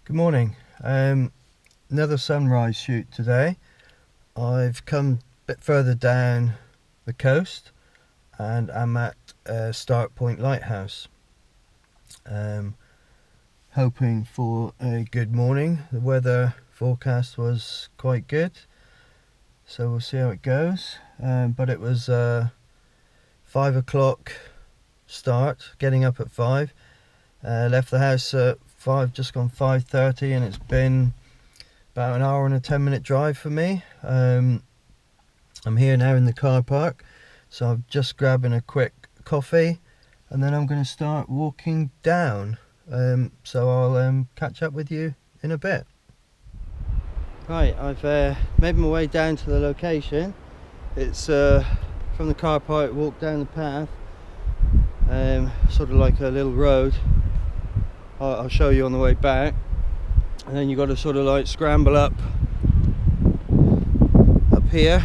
Good morning. Another sunrise shoot today. I've come a bit further down the coast and I'm at Start Point Lighthouse. Hoping for a good morning. The weather forecast was quite good, so we'll see how it goes. But it was 5 o'clock start, getting up at 5. Left the house at 5, just gone 5:30, and it's been about an hour and a 10-minute drive for me. I'm here now in the car park, so I'm just grabbing a quick coffee and then I'm going to start walking down. So I'll catch up with you in a bit. Right, I've made my way down to the location. It's from the car park, walk down the path, sort of like a little road. I'll show you on the way back, and then you've got to sort of like scramble up here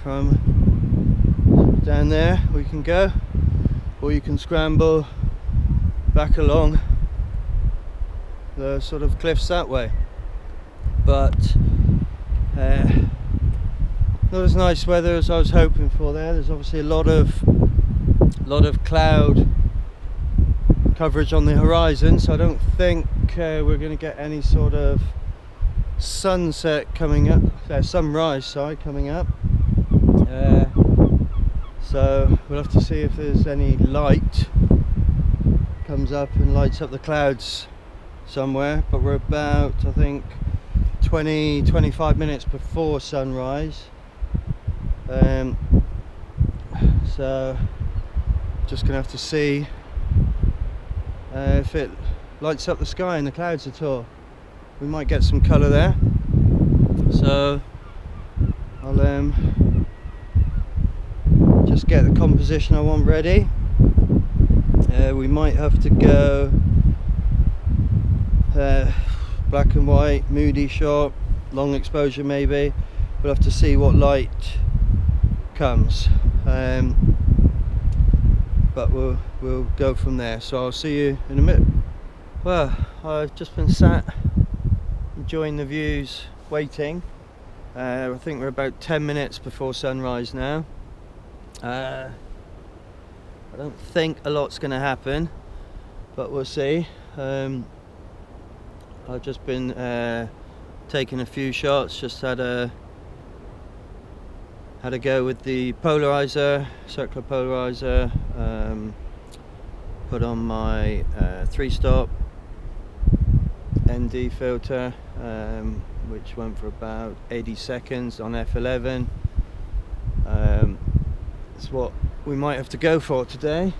from down there we can go, or you can scramble back along the sort of cliffs that way. But not as nice weather as I was hoping for there. There's obviously a lot of cloud coverage on the horizon, so I don't think we're going to get any sort of sunset coming up, sunrise, sorry, coming up. So we'll have to see if there's any light comes up and lights up the clouds somewhere. But we're about, I think, 20-25 minutes before sunrise, so just gonna have to see if it lights up the sky and the clouds at all. We might get some colour there, so I'll just get the composition I want ready. We might have to go black and white, moody shot, long exposure maybe. We'll have to see what light comes, but we'll go from there. So I'll see you in a minute. Well, I've just been sat enjoying the views, waiting. I think we're about 10 minutes before sunrise now. I don't think a lot's going to happen, but we'll see. I've just been taking a few shots, just had a go with the polarizer, circular polarizer, put on my 3-stop ND filter, which went for about 80 seconds on f11. That's what we might have to go for today.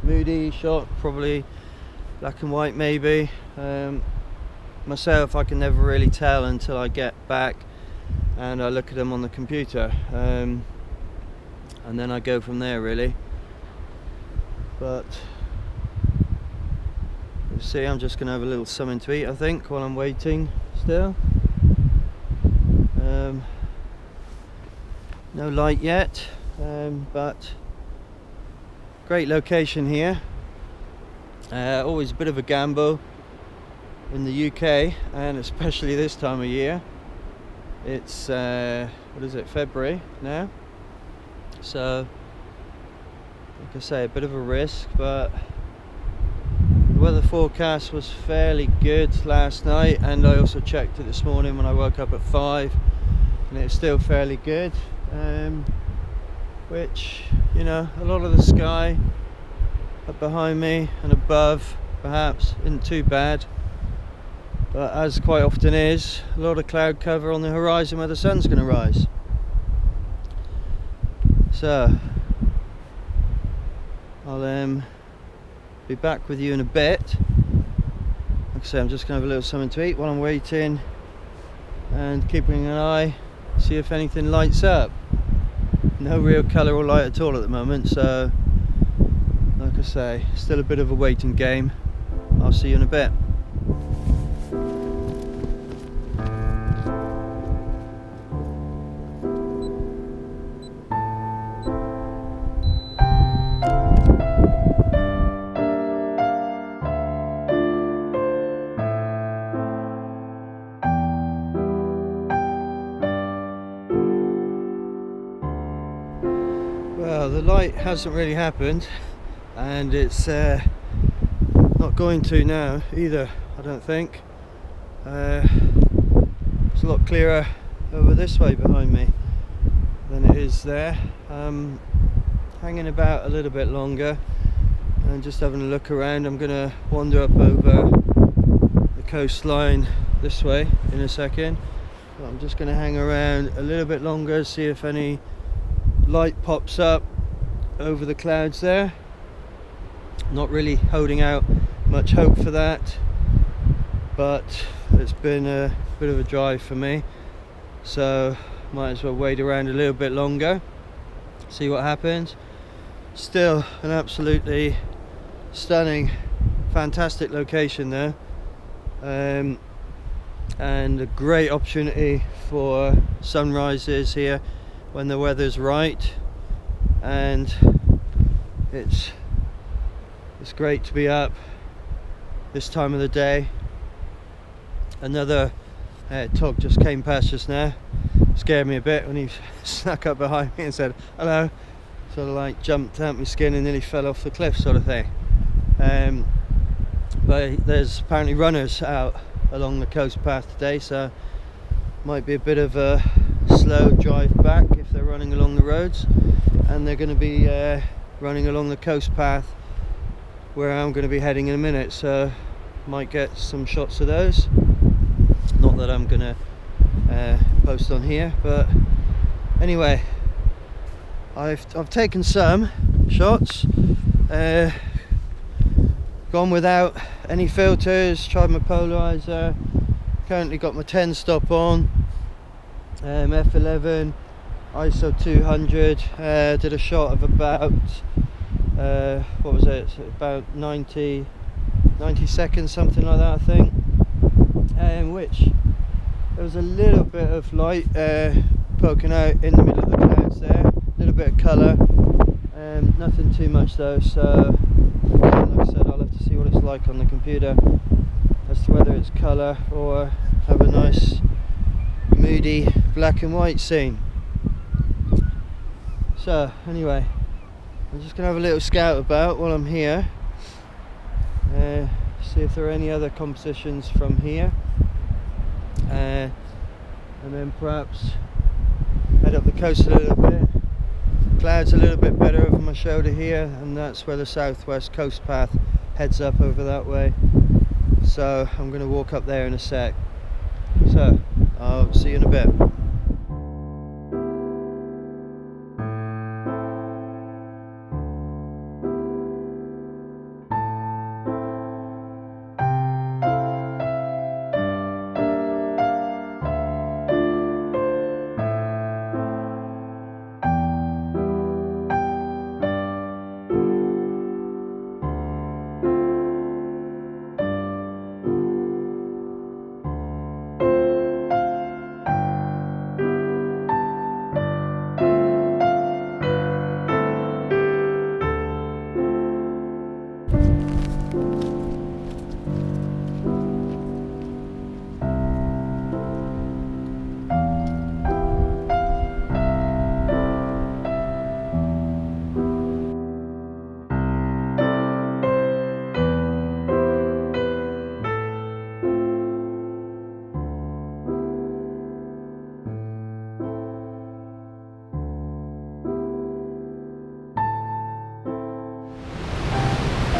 Moody shot, probably black and white maybe. Myself, I can never really tell until I get back and I look at them on the computer, and then I go from there really. But you see, I'm just going to have a little something to eat, I think, while I'm waiting still. No light yet, but great location here. Always a bit of a gamble in the UK, and especially this time of year. It's what is it, February now, so like I say, a bit of a risk, but the weather forecast was fairly good last night, and I also checked it this morning when I woke up at 5, and it's still fairly good, which, you know, a lot of the sky up behind me and above perhaps isn't too bad. But as quite often is, a lot of cloud cover on the horizon where the sun's going to rise. So I'll be back with you in a bit. Like I say, I'm just going to have a little something to eat while I'm waiting, and keeping an eye, see if anything lights up. No real colour or light at all at the moment, so like I say, still a bit of a waiting game. I'll see you in a bit. hasn't really happened, and it's not going to now either, I don't think. It's a lot clearer over this way behind me than it is there. Hanging about a little bit longer and just having a look around. I'm going to wander up over the coastline this way in a second. But I'm just going to hang around a little bit longer, see if any light pops up over the clouds there. Not really holding out much hope for that, but it's been a bit of a drive for me, so might as well wait around a little bit longer, see what happens. Still an absolutely stunning, fantastic location there, and a great opportunity for sunrises here when the weather's right, and it's great to be up this time of the day. Another tug just came past just now, scared me a bit when he snuck up behind me and said hello, sort of like jumped out my skin and nearly fell off the cliff sort of thing. But there's apparently runners out along the coast path today, so might be a bit of a slow drive back if they're running along the roads, and they're going to be running along the coast path where I'm going to be heading in a minute, so might get some shots of those. Not that I'm going to post on here, but anyway, I've taken some shots, gone without any filters, tried my polarizer, currently got my 10 stop on, f11, ISO 200, did a shot of about what was it, about 90 seconds, something like that I think, which there was a little bit of light poking out in the middle of the clouds there, a little bit of colour, nothing too much though, so like I said, I'll have to see what it's like on the computer as to whether it's colour or have a nice moody black and white scene. So anyway, I'm just going to have a little scout about while I'm here, see if there are any other compositions from here, and then perhaps head up the coast a little bit. Clouds a little bit better over my shoulder here, and that's where the southwest coast path heads up over that way, so I'm going to walk up there in a sec. So I'll see you in a bit.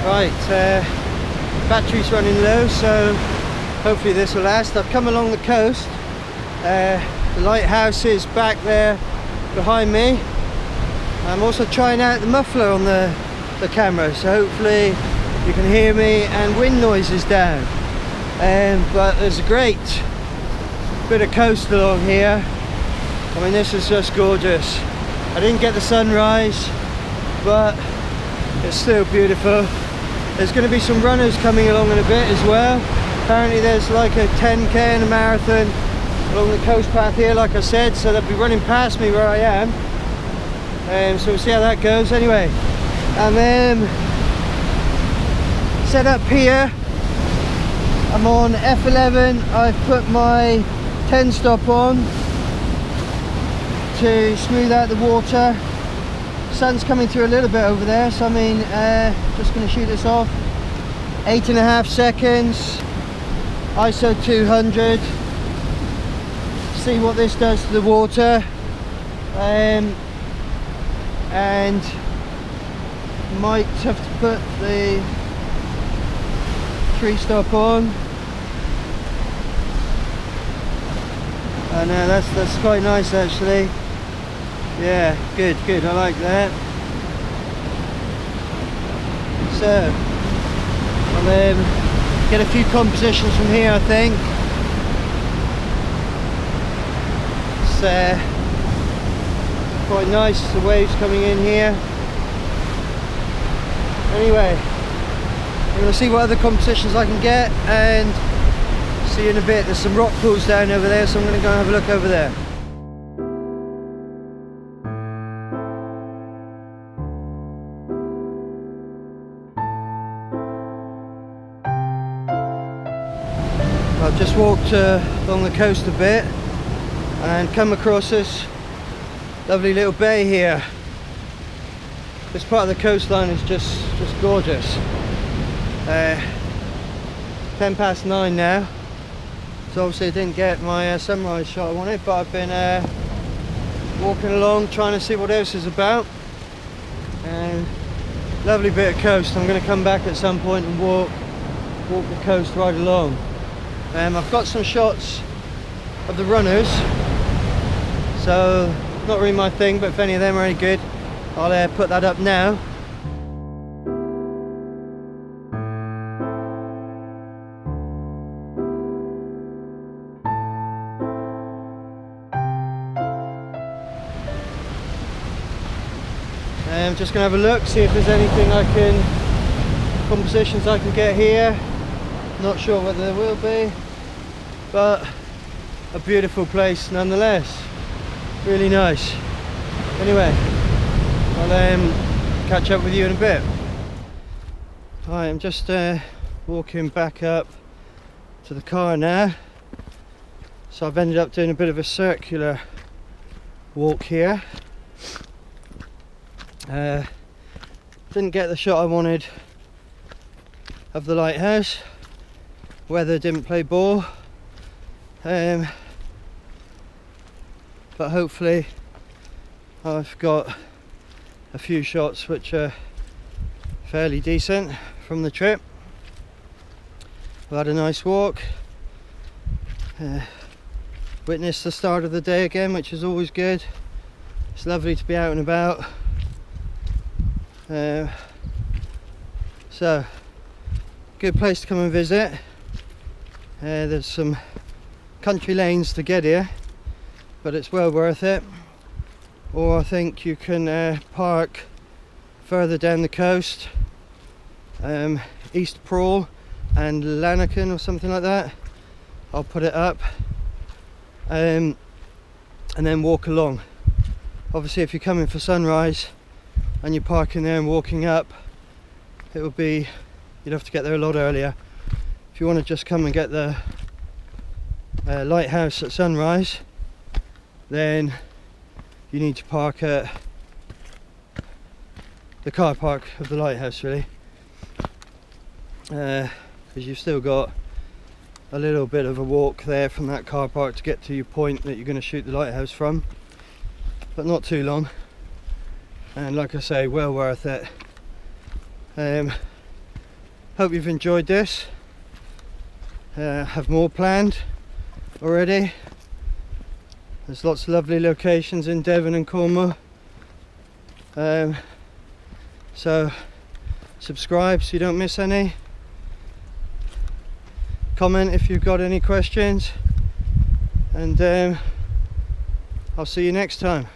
Right, battery's running low, so hopefully this will last. I've come along the coast, the lighthouse is back there behind me. I'm also trying out the muffler on the camera, so hopefully you can hear me and wind noise is down. But there's a great bit of coast along here. I mean, this is just gorgeous. I didn't get the sunrise, but it's still beautiful. There's going to be some runners coming along in a bit as well. Apparently there's like a 10k and a marathon along the coast path here, like I said, so they'll be running past me where I am. So we'll see how that goes. Anyway, and then set up here, I'm on f11. I've put my 10 stop on to smooth out the water, Sun's coming through a little bit over there, so I mean, just going to shoot this off. 8.5 seconds, ISO 200. See what this does to the water, and might have to put the 3-stop on. No, that's quite nice actually. Yeah, good, I like that. So I'll get a few compositions from here, I think. It's quite nice, the waves coming in here. Anyway, I'm going to see what other compositions I can get and see you in a bit. There's some rock pools down over there, so I'm going to go and have a look over there. I've just walked along the coast a bit and come across this lovely little bay here. This part of the coastline is just gorgeous. 10 past 9 now, so obviously I didn't get my sunrise shot I wanted, but I've been walking along trying to see what else is about. And lovely bit of coast. I'm going to come back at some point and walk the coast right along. I've got some shots of the runners, so not really my thing, but if any of them are any good, I'll put that up now. I'm just going to have a look, see if there's anything compositions I can get here. Not sure whether there will be, but a beautiful place nonetheless. Really nice. Anyway, I'll catch up with you in a bit. Hi, I'm just walking back up to the car now. So I've ended up doing a bit of a circular walk here. Didn't get the shot I wanted of the lighthouse. Weather didn't play ball, but hopefully I've got a few shots which are fairly decent from the trip. I've had a nice walk, witnessed the start of the day again, which is always good. It's lovely to be out and about. So good place to come and visit. There's some country lanes to get here, but it's well worth it. Or I think you can park further down the coast, East Prawl and Lanarken or something like that. I'll put it up, and then walk along. Obviously if you're coming for sunrise and you're parking there and walking up, it would be, you'd have to get there a lot earlier. If you want to just come and get the lighthouse at sunrise, then you need to park at the car park of the lighthouse, really, because you've still got a little bit of a walk there from that car park to get to your point that you're going to shoot the lighthouse from, but not too long. And like I say, well worth it. Hope you've enjoyed this. Have more planned already. There's lots of lovely locations in Devon and Cornwall. So subscribe so you don't miss any. Comment if you've got any questions, and I'll see you next time.